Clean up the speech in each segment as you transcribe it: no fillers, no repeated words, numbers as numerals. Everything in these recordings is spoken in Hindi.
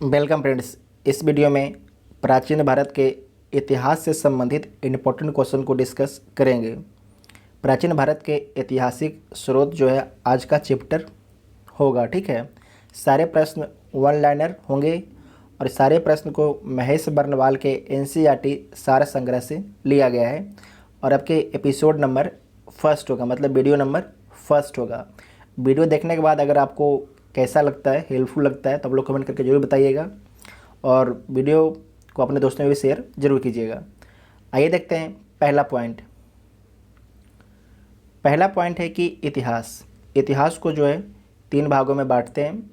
Welcome friends. इस वीडियो में प्राचीन भारत के इतिहास से संबंधित इम्पोर्टेंट क्वेश्चन को डिस्कस करेंगे। प्राचीन भारत के ऐतिहासिक स्रोत जो है आज का चैप्टर होगा। ठीक है, सारे प्रश्न वन लाइनर होंगे और सारे प्रश्न को महेश बर्नवाल के एनसीईआरटी सार संग्रह से लिया गया है और आपके एपिसोड नंबर फर्स्ट होगा, मतलब वीडियो नंबर फर्स्ट होगा। वीडियो देखने के बाद अगर आपको कैसा लगता है, हेल्पफुल लगता है, तो आप लोग कमेंट करके जरूर बताइएगा और वीडियो को अपने दोस्तों में भी शेयर जरूर कीजिएगा। आइए देखते हैं पहला पॉइंट। पहला पॉइंट है कि इतिहास को जो है तीन भागों में बांटते हैं।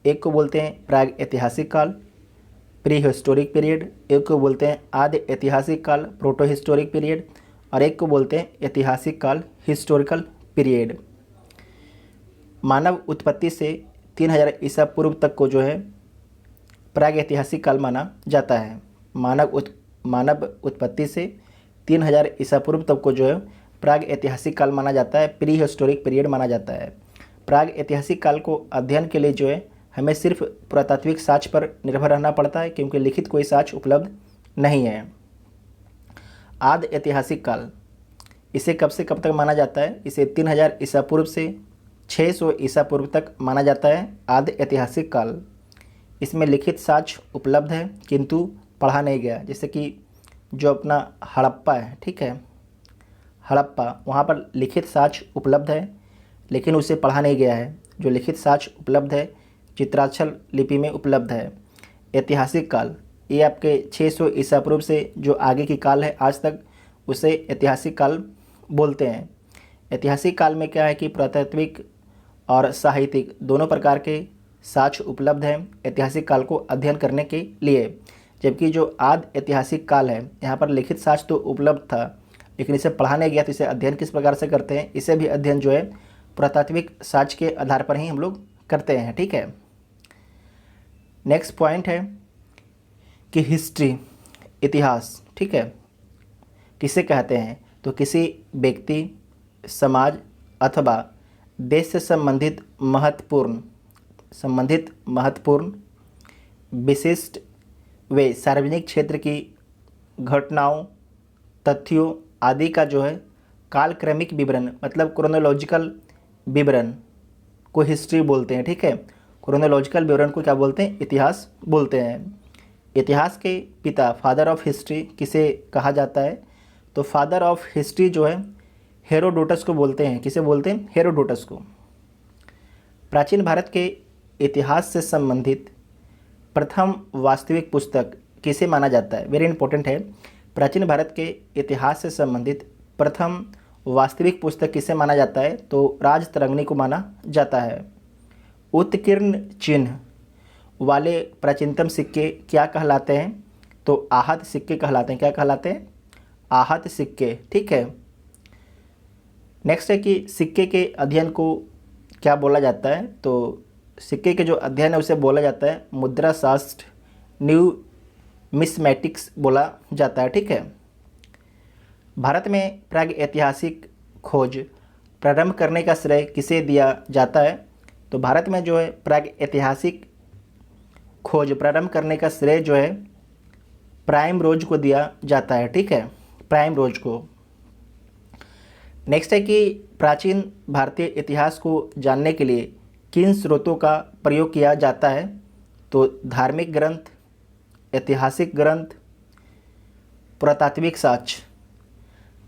एक को बोलते हैं प्राग ऐतिहासिक काल, प्री हिस्टोरिक पीरियड। एक को बोलते हैं आदि ऐतिहासिक काल, प्रोटो हिस्टोरिक पीरियड। और एक को बोलते हैं ऐतिहासिक काल, हिस्टोरिकल पीरियड। मानव उत्पत्ति से 3000 ईसा पूर्व तक को जो है प्राग ऐतिहासिक काल माना जाता है। मानव उत्पत्ति से 3000 ईसा पूर्व तक को जो है प्राग ऐतिहासिक काल माना जाता है, प्री हिस्टोरिक पीरियड माना जाता है। प्राग ऐतिहासिक काल को अध्ययन के लिए जो है हमें सिर्फ पुरातात्विक साक्ष्य पर निर्भर रहना पड़ता है, क्योंकि लिखित कोई साक्ष्य उपलब्ध नहीं है। आदि ऐतिहासिक काल, इसे कब से कब तक माना जाता है? इसे 3000 ईसा पूर्व से 600 ईसा पूर्व तक माना जाता है आदि ऐतिहासिक काल। इसमें लिखित साक्ष्य उपलब्ध है किंतु पढ़ा नहीं गया। जैसे कि जो अपना हड़प्पा है, ठीक है, हड़प्पा, वहाँ पर लिखित साक्ष्य उपलब्ध है लेकिन उसे पढ़ा नहीं गया है। जो लिखित साक्ष्य उपलब्ध है चित्राक्षर लिपि में उपलब्ध है। ऐतिहासिक काल, ये आपके 600 ईसा पूर्व से जो आगे की काल है आज तक, उसे ऐतिहासिक काल बोलते हैं। ऐतिहासिक काल में क्या है कि पुरातात्विक और साहित्यिक दोनों प्रकार के साक्ष्य उपलब्ध हैं ऐतिहासिक काल को अध्ययन करने के लिए। जबकि जो आदि ऐतिहासिक काल है, यहाँ पर लिखित साक्ष्य तो उपलब्ध था लेकिन इसे पढ़ा नहीं गया, तो इसे अध्ययन किस प्रकार से करते हैं? इसे भी अध्ययन जो है पुरातात्विक साक्ष्य के आधार पर ही हम लोग करते हैं। ठीक है, नेक्स्ट पॉइंट है कि हिस्ट्री, इतिहास, ठीक है, किसे कहते हैं? तो किसी व्यक्ति, समाज अथवा देश से संबंधित महत्वपूर्ण विशिष्ट व सार्वजनिक क्षेत्र की घटनाओं, तथ्यों आदि का जो है कालक्रमिक विवरण, मतलब क्रोनोलॉजिकल विवरण को हिस्ट्री बोलते हैं। ठीक है, क्रोनोलॉजिकल विवरण को क्या बोलते हैं? इतिहास बोलते हैं। इतिहास के पिता, फादर ऑफ हिस्ट्री किसे कहा जाता है? तो फादर ऑफ हिस्ट्री जो है हेरोडोटस को बोलते हैं। किसे बोलते हैं? हेरोडोटस को। प्राचीन भारत के इतिहास से संबंधित प्रथम वास्तविक पुस्तक किसे माना जाता है? वेरी इंपॉर्टेंट है। प्राचीन भारत के इतिहास से संबंधित प्रथम वास्तविक पुस्तक किसे माना जाता है? तो राजतरंगिणी को माना जाता है। उत्कीर्ण चिन्ह वाले प्राचीनतम सिक्के क्या कहलाते हैं? तो आहत सिक्के कहलाते हैं। क्या कहलाते हैं? आहत सिक्के। ठीक है, नेक्स्ट है कि सिक्के के अध्ययन को क्या बोला जाता है? तो सिक्के के जो अध्ययन है उसे बोला जाता है मुद्रा शास्त्र, न्यूमिस्मेटिक्स बोला जाता है। ठीक है, भारत में प्राग ऐतिहासिक खोज प्रारंभ करने का श्रेय किसे दिया जाता है? तो भारत में जो है प्राग ऐतिहासिक खोज प्रारंभ करने का श्रेय जो है प्राइम रोज को दिया जाता है। ठीक है, प्राइम रोज को। नेक्स्ट है कि प्राचीन भारतीय इतिहास को जानने के लिए किन स्रोतों का प्रयोग किया जाता है? तो धार्मिक ग्रंथ, ऐतिहासिक ग्रंथ, पुरातात्विक साक्ष्य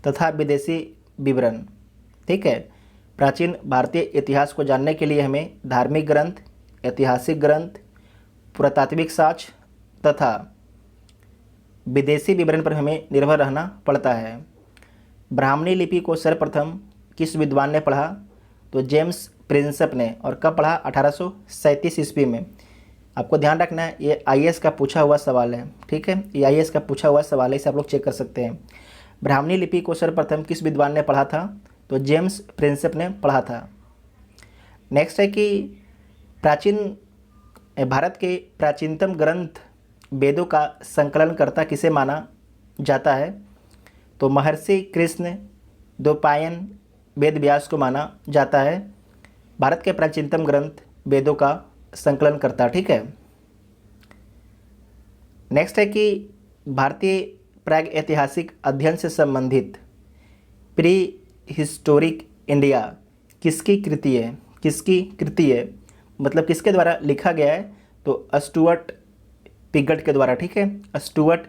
तथा विदेशी विवरण। ठीक है, प्राचीन भारतीय इतिहास को जानने के लिए हमें धार्मिक ग्रंथ, ऐतिहासिक ग्रंथ, पुरातात्विक साक्ष्य तथा विदेशी विवरण पर हमें निर्भर रहना पड़ता है। ब्राह्मणी लिपि को सर्वप्रथम किस विद्वान ने पढ़ा? तो जेम्स प्रिंसेप ने। और कब पढ़ा? 1837 ईस्वी में। आपको ध्यान रखना है, ये आईएएस का पूछा हुआ सवाल है। ठीक है, ये आईएएस का पूछा हुआ सवाल है, इसे आप लोग चेक कर सकते हैं। ब्राह्मणी लिपि को सर्वप्रथम किस विद्वान ने पढ़ा था? तो जेम्स प्रिंसेप ने पढ़ा था। नेक्स्ट है कि भारत के प्राचीनतम ग्रंथ वेदों का संकलनकर्ता किसे माना जाता है? तो महर्षि कृष्ण द्वैपायन वेद व्यास को माना जाता है भारत के प्राचीनतम ग्रंथ वेदों का संकलन करता। ठीक है, नेक्स्ट है कि भारतीय प्रागैतिहासिक अध्ययन से संबंधित प्री हिस्टोरिक इंडिया किसकी कृति है? किसकी कृति है मतलब किसके द्वारा लिखा गया है? तो स्टुअर्ट पिगट के द्वारा, ठीक है, स्टुअर्ट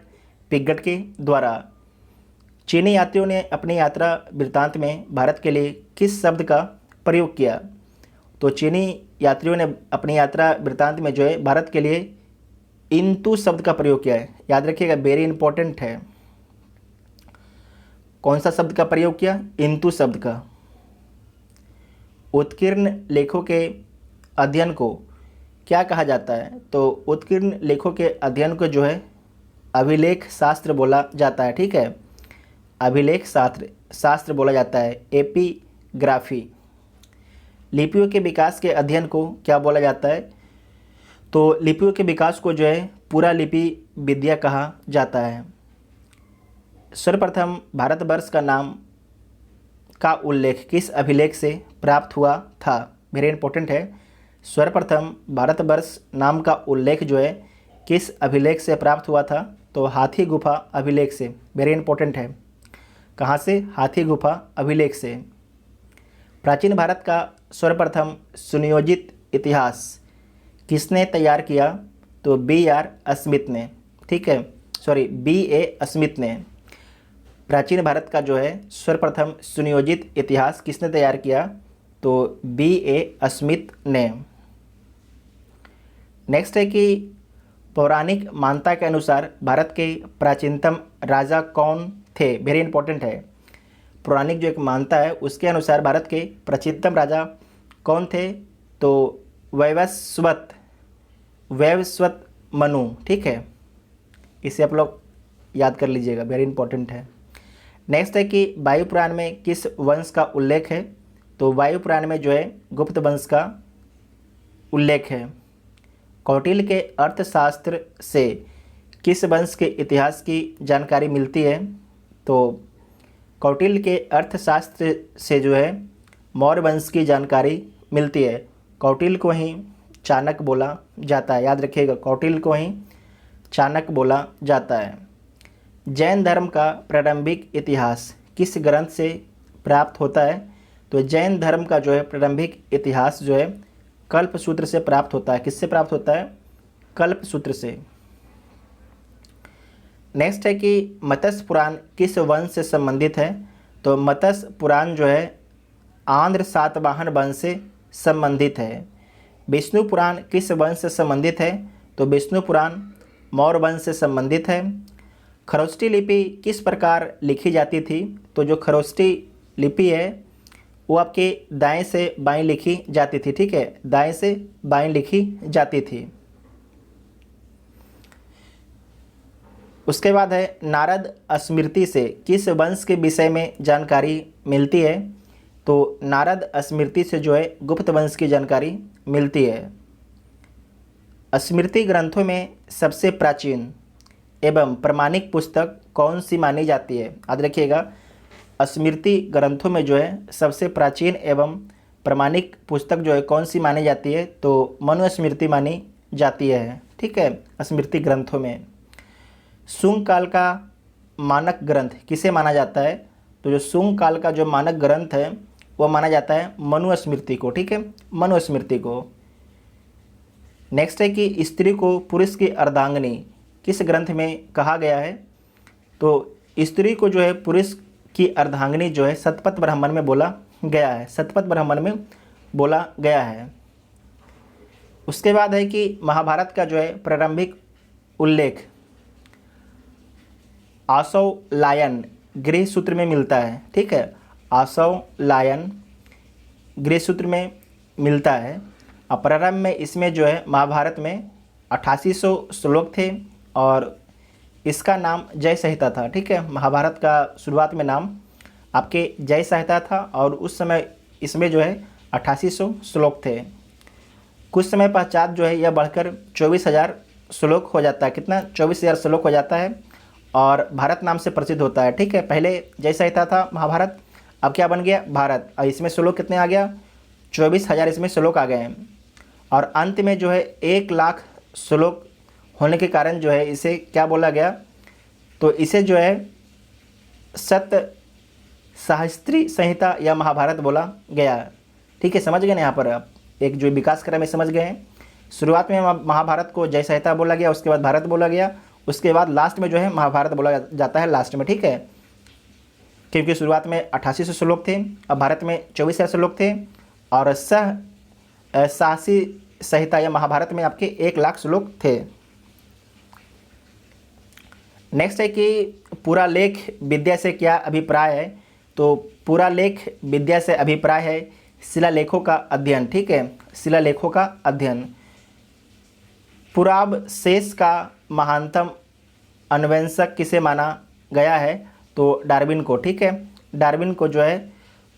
पिगट के द्वारा। चीनी यात्रियों ने अपनी यात्रा वृत्तांत में भारत के लिए किस शब्द का प्रयोग किया? तो चीनी यात्रियों ने अपनी यात्रा वृत्तांत में जो है भारत के लिए इंतु शब्द का प्रयोग किया है। याद रखिएगा, वेरी इंपॉर्टेंट है। कौन सा शब्द का प्रयोग किया? इंतु शब्द का। उत्कीर्ण लेखों के अध्ययन को क्या कहा जाता है? तो उत्कीर्ण लेखों के अध्ययन को जो है अभिलेख शास्त्र बोला जाता है, ठीक है, अभिलेख शास्त्र बोला जाता है, एपिग्राफी। लिपियों के विकास के अध्ययन को क्या बोला जाता है? तो लिपियों के विकास को जो है पूरा लिपि विद्या कहा जाता है। सर्वप्रथम भारतवर्ष का नाम का उल्लेख किस अभिलेख से प्राप्त हुआ था? वेरी इंपॉर्टेंट है। सर्वप्रथम भारतवर्ष नाम का उल्लेख जो है किस अभिलेख से प्राप्त हुआ था? तो हाथी गुफा अभिलेख से। वेरी इंपॉर्टेंट है। कहाँ से? हाथी गुफा अभिलेख से। प्राचीन भारत का सर्वप्रथम सुनियोजित इतिहास किसने तैयार किया? तो B.R. स्मिथ ने, ठीक है, सॉरी B.A. स्मिथ ने। प्राचीन भारत का जो है सर्वप्रथम सुनियोजित इतिहास किसने तैयार किया? तो B.A. स्मिथ ने। नेक्स्ट है कि पौराणिक मान्यता के अनुसार भारत के प्राचीनतम राजा कौन थे? वेरी इंपॉर्टेंट है। पौराणिक जो एक मान्यता है उसके अनुसार भारत के प्राचीनतम राजा कौन थे? तो वैवस्वत मनु, ठीक है, इसे आप लोग याद कर लीजिएगा, वेरी इंपॉर्टेंट है। नेक्स्ट है कि वायु पुराण में किस वंश का उल्लेख है? तो वायु पुराण में जो है गुप्त वंश का उल्लेख है। कौटिल्य के अर्थशास्त्र से किस वंश के इतिहास की जानकारी मिलती है? तो कौटिल्य के अर्थशास्त्र से जो है मौर्य वंश की जानकारी मिलती है। कौटिल्य को ही चाणक्य बोला जाता है, याद रखिएगा, कौटिल्य को ही चाणक्य बोला जाता है। जैन धर्म का प्रारंभिक इतिहास किस ग्रंथ से प्राप्त होता है? तो जैन धर्म का जो है प्रारंभिक इतिहास जो है कल्पसूत्र से प्राप्त होता है। किससे प्राप्त होता है? कल्पसूत्र से। नेक्स्ट है कि मत्स्य पुराण किस वंश से संबंधित है? तो मत्स्य पुराण जो है आंध्र सातवाहन वंश से संबंधित है। विष्णु पुराण किस वंश से संबंधित है? तो विष्णु पुराण मौर्य वंश से संबंधित है। खरोष्टी लिपि किस प्रकार लिखी जाती थी? तो जो खरोष्टी लिपि है वो आपके दाएं से बाएं लिखी जाती थी, ठीक है, दाएं से बाएं लिखी जाती थी। उसके बाद है नारद स्मृति से किस वंश के विषय में जानकारी मिलती है? तो नारद स्मृति से जो है गुप्त वंश की जानकारी मिलती है। स्मृति ग्रंथों में सबसे प्राचीन एवं प्रमाणिक पुस्तक कौन सी मानी जाती है? याद रखिएगा, स्मृति ग्रंथों में जो है सबसे प्राचीन एवं प्रमाणिक पुस्तक जो है कौन सी मानी जाती है? तो मनुस्मृति मानी जाती है, ठीक है, स्मृति ग्रंथों में। शुंग काल का मानक ग्रंथ किसे माना जाता है? तो जो शुंग काल का जो मानक ग्रंथ है वो माना जाता है मनुस्मृति को, ठीक है, मनुस्मृति को। नेक्स्ट है कि स्त्री को पुरुष की अर्धांगिनी किस ग्रंथ में कहा गया है? तो स्त्री को जो है पुरुष की अर्धांगिनी जो है शतपथ ब्राह्मण में बोला गया है, शतपथ ब्राह्मण में बोला गया है। उसके बाद है कि महाभारत का जो है प्रारंभिक उल्लेख आशव लायन गृह सूत्र में मिलता है, ठीक है, आशव लायन गृह सूत्र में मिलता है। और प्रारंभ में इसमें जो है महाभारत में 8800 श्लोक थे और इसका नाम जय संहिता था, ठीक है, महाभारत का शुरुआत में नाम आपके जय संहिता था और उस समय इसमें जो है 8800 श्लोक थे। कुछ समय पश्चात जो है यह बढ़कर 24,000 श्लोक हो जाता है। कितना? 24,000 श्लोक हो जाता है और भारत नाम से प्रसिद्ध होता है, ठीक है। पहले जय संहिता था महाभारत, अब क्या बन गया? भारत। और इसमें श्लोक कितने आ गया? 24,000 इसमें श्लोक आ गए हैं और अंत में जो है 1 लाख श्लोक होने के कारण जो है इसे क्या बोला गया, तो इसे जो है सत्य शास्त्री संहिता या महाभारत बोला गया। ठीक है, समझ गए ना। यहाँ पर आप एक जो विकास क्रम में समझ गए हैं। शुरुआत में महाभारत को जय संहिता बोला गया, उसके बाद भारत बोला गया, उसके बाद लास्ट में जो है महाभारत बोला जाता है लास्ट में। ठीक है, क्योंकि शुरुआत में 8800 श्लोक थे, अब भारत में 24,000 श्लोक थे, और शासी संहिता या महाभारत में आपके 1,00,000 श्लोक थे। नेक्स्ट है कि पूरा लेख विद्या से क्या अभिप्राय है। तो पूरा लेख विद्या से अभिप्राय है शिलालेखों का अध्ययन। ठीक है, शिलालेखों का अध्ययन। पुरावशेष का महानतम अन्वेषक किसे माना गया है, तो डार्विन को। ठीक है, डार्विन को जो है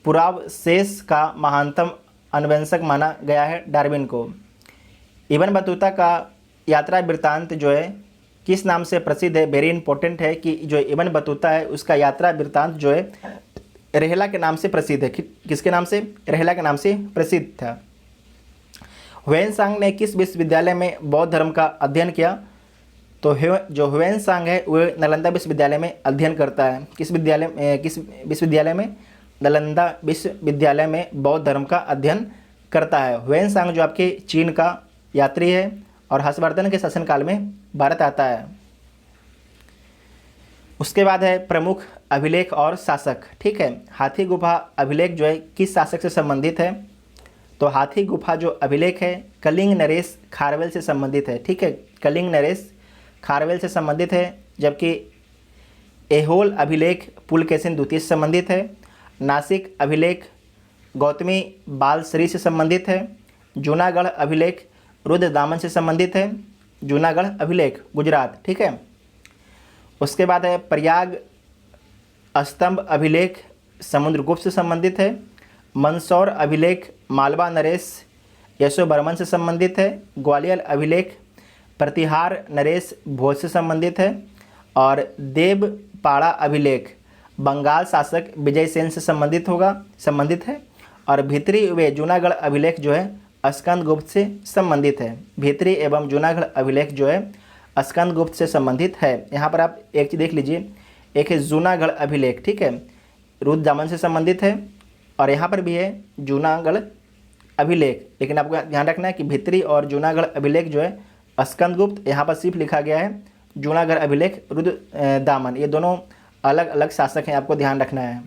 पुरावशेष का महानतम अन्वेषक माना गया है, डार्विन को। इब्न बतूता का यात्रा वृत्तांत जो है किस नाम से प्रसिद्ध है। वेरी इंपॉर्टेंट है कि जो इब्न बतूता है उसका यात्रा वृत्तांत जो है रेहला के नाम से प्रसिद्ध है। किसके नाम से? रेहला के नाम से प्रसिद्ध था। ह्वेनसांग ने किस विश्वविद्यालय में बौद्ध धर्म का अध्ययन किया, तो जो ह्वेनसांग है वह नालंदा विश्वविद्यालय में अध्ययन करता है। किस विश्वविद्यालय में? नालंदा विश्वविद्यालय में बौद्ध धर्म का अध्ययन करता है। ह्वेनसांग जो आपके चीन का यात्री है और हर्षवर्धन के शासनकाल में भारत आता है। उसके बाद है प्रमुख अभिलेख और शासक। ठीक है, हाथी गुफा अभिलेख जो है किस शासक से संबंधित है, तो हाथी गुफा जो अभिलेख है कलिंग नरेश खारवेल से संबंधित है। ठीक है, कलिंग नरेश खारवेल से संबंधित है, जबकि ऐहोल अभिलेख पुलकेशिन द्वितीय से संबंधित है। नासिक अभिलेख गौतमी बालश्री से संबंधित है। जूनागढ़ अभिलेख रुद्रदामन से संबंधित है। जूनागढ़ अभिलेख गुजरात। ठीक है, उसके बाद है प्रयाग स्तंभ अभिलेख समुद्रगुप्त से संबंधित है। मंदसौर अभिलेख मालवा नरेश यशोवर्मन से संबंधित है। ग्वालियर अभिलेख प्रतिहार नरेश भोज से संबंधित है। और देवपाड़ा अभिलेख बंगाल शासक विजयसेन से संबंधित है। और भीतरी व जूनागढ़ अभिलेख जो है स्कंदगुप्त से संबंधित है। भीतरी एवं जूनागढ़ अभिलेख जो है स्कंदगुप्त से संबंधित है। यहाँ पर आप एक चीज़ देख लीजिए, एक है जूनागढ़ अभिलेख। ठीक है, रुद्रदामन से संबंधित है, और यहाँ पर भी है जूनागढ़ अभिलेख। लेकिन आपको ध्यान रखना है कि भीतरी और जूनागढ़ अभिलेख जो है स्कंदगुप्त, यहाँ पर सिर्फ लिखा गया है जूनागढ़ अभिलेख रुद्रदामन। ये दोनों अलग अलग शासक हैं, आपको ध्यान रखना है।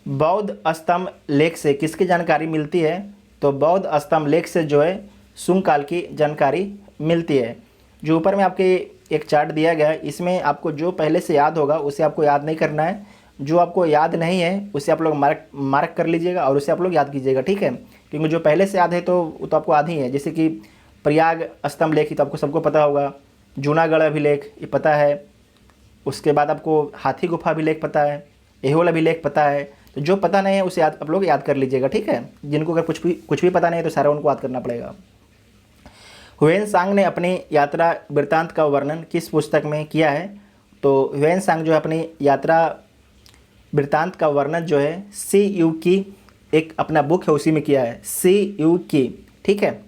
बौद्ध स्तंभ लेख से किसकी जानकारी मिलती है, तो बौद्ध स्तंभ लेख से जो है शुंग काल की जानकारी मिलती है। जो ऊपर में आपके एक चार्ट दिया गया है, इसमें आपको जो पहले से याद होगा उसे आपको याद नहीं करना है, जो आपको याद नहीं है उसे आप लोग मार्क कर लीजिएगा और उसे आप लोग याद कीजिएगा। ठीक है, क्योंकि जो पहले से याद है तो वो तो आपको याद ही है। जैसे कि प्रयाग स्तंभ लेख तो आपको सबको पता होगा, जूनागढ़ अभिलेख ये पता है, उसके बाद आपको हाथी गुफा अभिलेख पता है, ऐहोल अभिलेख पता है। तो जो पता नहीं है उसे आप लोग याद कर लीजिएगा। ठीक है, जिनको अगर कुछ भी पता नहीं है तो सारा उनको याद करना पड़ेगा। ह्वेनसांग ने अपनी यात्रा वृत्तांत का वर्णन किस पुस्तक में किया है, तो ह्वेनसांग जो है अपनी यात्रा वृत्तांत का वर्णन जो है CU की एक अपना बुक है उसी में किया है, CU की। ठीक है,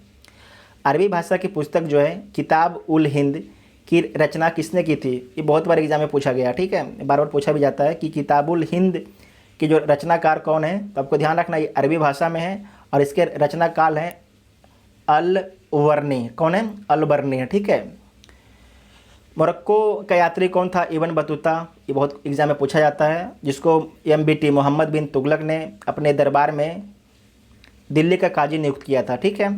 अरबी भाषा की पुस्तक जो है किताब उल हिंद की रचना किसने की थी, ये बहुत बार एग्जाम में पूछा गया। ठीक है, बार बार पूछा भी जाता है कि किताबुल हिंद की जो रचनाकार कौन है, तो आपको ध्यान रखना ये अरबी भाषा में है और इसके रचना काल है अल-वर्नी। कौन है? अल-वर्नी है। ठीक है, मोरक्को का यात्री कौन था? Ibn Battuta. ये बहुत एग्जाम में पूछा जाता है, जिसको MBT मोहम्मद बिन तुगलक ने अपने दरबार में दिल्ली का काजी नियुक्त किया था। ठीक है,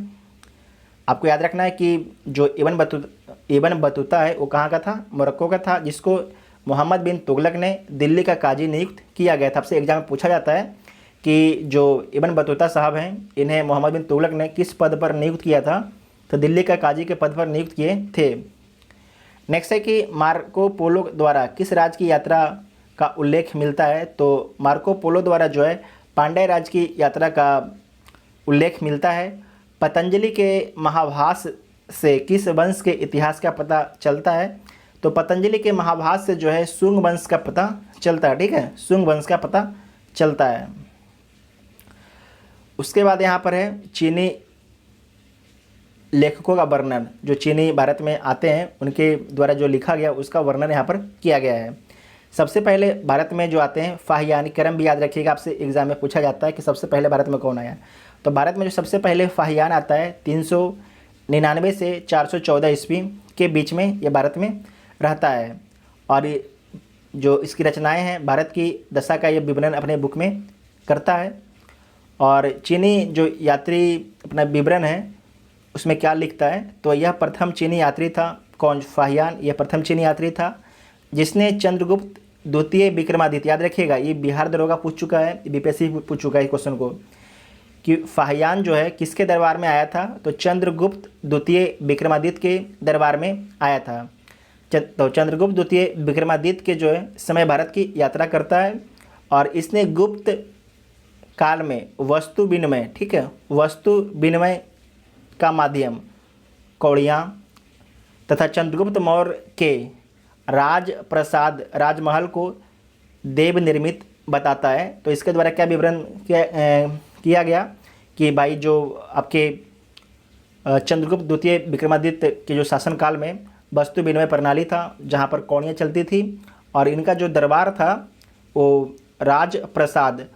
आपको याद रखना है कि जो इब्न बतूता है वो कहाँ का था? मोरक्को का था, जिसको मोहम्मद बिन तुगलक ने दिल्ली का काजी नियुक्त किया गया था। आपसे एग्जाम में पूछा जाता है कि जो इब्न बतूता साहब हैं इन्हें मोहम्मद बिन तुगलक ने किस पद पर नियुक्त किया था, तो दिल्ली का काजी के पद पर नियुक्त किए थे। नेक्स्ट है कि मार्को पोलो द्वारा किस राज्य की यात्रा का उल्लेख मिलता है, तो मार्को पोलो द्वारा जो है पांड्य राज्य की यात्रा का उल्लेख मिलता है। पतंजलि के महाभाष्य से किस वंश के इतिहास का पता चलता है, तो पतंजलि के महाभाष्य से जो है शुंग वंश का पता चलता है। ठीक है, शुंग वंश का पता चलता है। उसके बाद यहाँ पर है चीनी लेखकों का वर्णन, जो चीनी भारत में आते हैं उनके द्वारा जो लिखा गया उसका वर्णन यहाँ पर किया गया है। सबसे पहले भारत में जो आते हैं फाहियान, क्रम भी याद रखिएगा, आपसे एग्जाम में पूछा जाता है कि सबसे पहले भारत में कौन आया। तो भारत में जो सबसे पहले फाहियान आता है 399 से 414 ईस्वी के बीच में ये भारत में रहता है। और जो इसकी रचनाएं हैं, भारत की दशा का ये विवरण अपने बुक में करता है। और चीनी जो यात्री अपना विवरण है उसमें क्या लिखता है, तो यह प्रथम चीनी यात्री था। कौन? फाहियान। यह प्रथम चीनी यात्री था जिसने चंद्रगुप्त द्वितीय विक्रमादित्य, याद रखिएगा ये बिहार दरोगा पूछ चुका है, बीपीएससी पूछ चुका है इस क्वेश्चन को, कि फाहियान जो है किसके दरबार में आया था, तो चंद्रगुप्त द्वितीय विक्रमादित्य के दरबार में आया था। तो चंद्रगुप्त द्वितीय विक्रमादित्य के जो है समय भारत की यात्रा करता है और इसने गुप्त काल में वस्तु विनिमय, ठीक है, वस्तु विनिमय का माध्यम कौड़ियाँ तथा चंद्रगुप्त मौर्य के राजप्रसाद राजमहल को देव निर्मित बताता है। तो इसके द्वारा क्या विवरण किया गया कि भाई जो आपके चंद्रगुप्त द्वितीय विक्रमादित्य के जो शासनकाल में वस्तु विनिमय प्रणाली था जहाँ पर कौड़ियाँ चलती थी और इनका जो दरबार था वो राजप्रसाद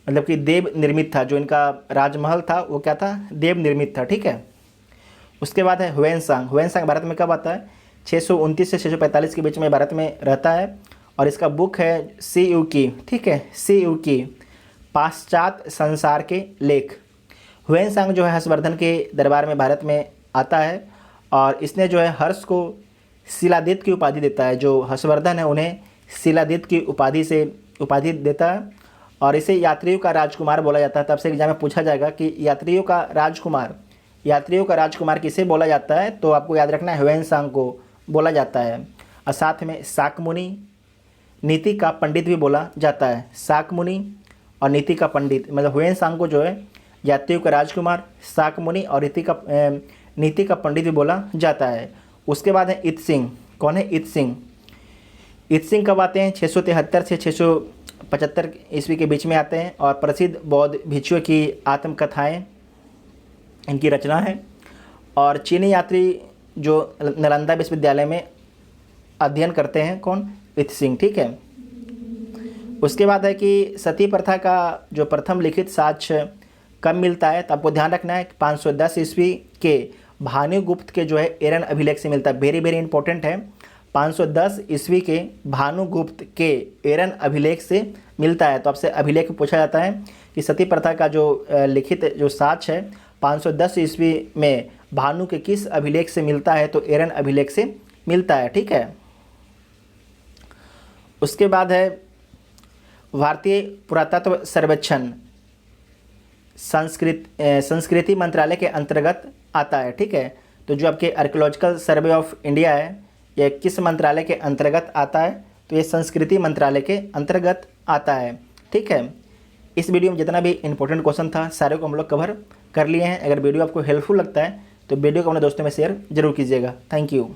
मतलब कि देव निर्मित था। जो इनका राजमहल था वो क्या था? देव निर्मित था, ठीक है। उसके बाद है ह्वेनसांग। ह्वेनसांग भारत में कब आता है? 629 से 645 के बीच में भारत में रहता है और इसका बुक है CU की, ठीक है, CU की पाश्चात्य संसार के लेख। ह्वेनसांग जो है हर्षवर्धन के दरबार में भारत में आता है और इसने जो है हर्ष को शिलादित्य की उपाधि देता है। जो हर्षवर्धन है उन्हें शिलादित्य की उपाधि देता है और इसे यात्रियों का राजकुमार बोला जाता है। तब से एग्जाम में पूछा जाएगा कि यात्रियों का राजकुमार किसे बोला जाता है, तो आपको याद रखना है ह्वेनसांग को बोला जाता है। और साथ में शाक्यमुनि, नीति का पंडित भी बोला जाता है। शाक्यमुनि और नीति का पंडित, मतलब ह्वेनसांग को जो है यात्रियों का राजकुमार, शाक्यमुनि और नीति का पंडित भी बोला जाता है। उसके बाद है इत्सिंग। कौन है? इत्सिंग। इत्सिंग कब आते हैं? 673 से 675 ईस्वी के बीच में आते हैं और प्रसिद्ध बौद्ध भिक्षुओं की आत्मकथाएं इनकी रचना है। और चीनी यात्री जो नालंदा विश्वविद्यालय में अध्ययन करते हैं, कौन? इत्सिंग, ठीक है। उसके बाद है कि सती प्रथा का जो प्रथम लिखित साक्ष्य कब मिलता है, तो आपको ध्यान रखना है कि 510 ईस्वी के भानुगुप्त के जो है एरन अभिलेख से मिलता है। वेरी वेरी इंपॉर्टेंट है। 510 ईस्वी के भानुगुप्त के एरन अभिलेख से मिलता है। तो आपसे अभिलेख पूछा जाता है कि सती प्रथा का जो लिखित जो साक्ष्य है 510 ईस्वी में भानु के किस अभिलेख से मिलता है, तो एरन अभिलेख से मिलता है, ठीक है। उसके बाद है भारतीय पुरातत्व सर्वेक्षण संस्कृति मंत्रालय के अंतर्गत आता है, ठीक है। तो जो आपके आर्कियोलॉजिकल सर्वे ऑफ इंडिया है ये किस मंत्रालय के अंतर्गत आता है, तो ये संस्कृति मंत्रालय के अंतर्गत आता है, ठीक है। इस वीडियो में जितना भी इंपॉर्टेंट क्वेश्चन था सारे को हम लोग कवर कर लिए हैं। अगर वीडियो आपको हेल्पफुल लगता है तो वीडियो को अपने दोस्तों में शेयर जरूर कीजिएगा। Thank you.